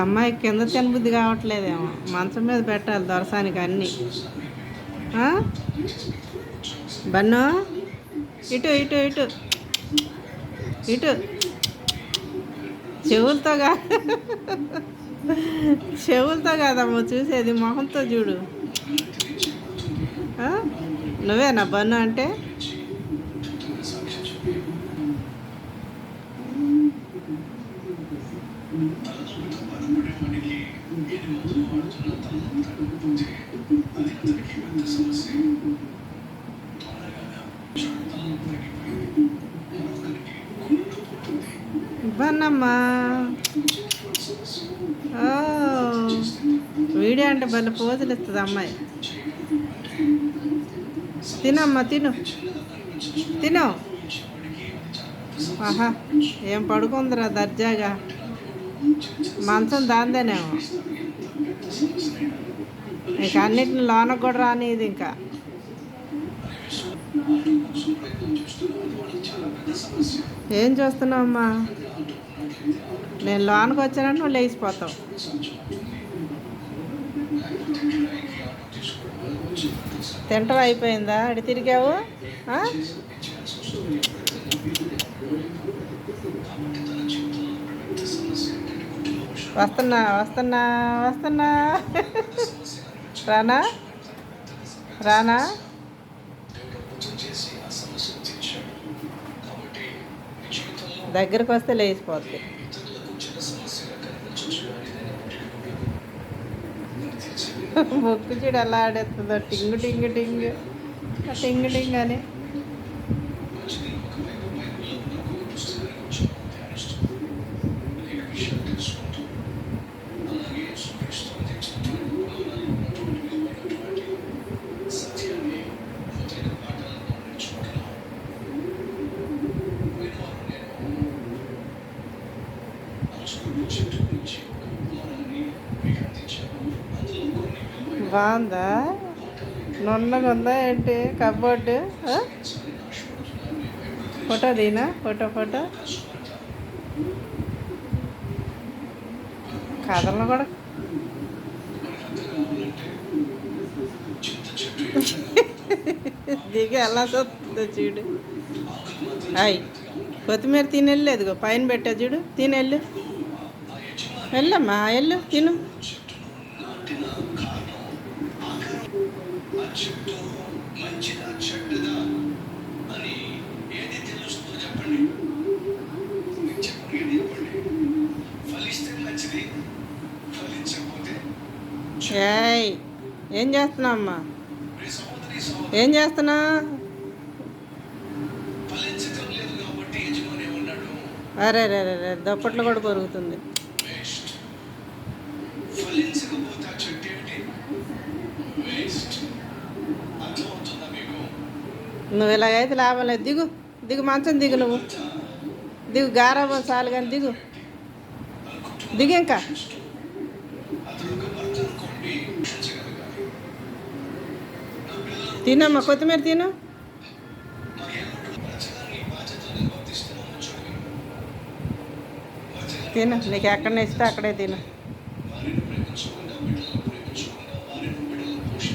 అమ్మాయి కింద తినబుద్ధి కావట్లేదేమో, మంచం మీద పెట్టాలి దొరసానికి అన్నీ. బన్ను ఇటు ఇటు ఇటు ఇటు చెవులతో కాదమ్మా చూసేది, మొహంతో చూడు. నువ్వేనా బన్ను అంటే? బన్నమ్మా వీడియో అంటే భలే పోజులు ఇస్తుంది అమ్మాయి. తినమ్మా తిను తిను. ఆహా ఏం పడుకుందిరా దర్జాగా, మంచం దాందేనేమో. ఇక అన్నిటిని లోనకు కూడా రానిది. ఇంకా ఏం చూస్తున్నావమ్మా? నేను లోనకు వచ్చానంటే నువ్వు లేచిపోతావు. తింటం అయిపోయిందా? అడి తిరిగావు. వస్తున్నా వస్తున్నా వస్తున్నా. రానా రానా? దగ్గరకు వస్తే లేచిపోద్ది. మొక్కు చూడు ఎలా ఆడేస్తుందో, టింగు టింగు టింగ్ టింగు టింగ్ అని. బాగుందా? నున్నగా ఉందా ఏంటి కబోర్డు? ఫోటో దీనా? ఫోటో కథలను కూడా దిగి ఎలా చూస్తుందో చూడు. అయ్ కొత్తిమీర తినెళ్ళేదిగో పైన పెట్టా చూడు. తినెళ్ళు, వెళ్ళమ్మా వెళ్ళు తిను. ఏయ్ ఏం చేస్తున్నావు అమ్మా? ఏం చేస్తున్నా? అరే రే రే దుప్పట్లు కూడా కొరుగుతుంది. నువ్వు ఇలాగైతే లాభం లేదు. దిగు దిగు, మంచం దిగు, నువ్వు దిగు. గారాబం చాలు కానీ దిగు దిగు. ఇంకా తినమ్మా, కొత్తిమీర తిను. తిను, నీకు ఎక్కడ నచ్చితే అక్కడే తిను.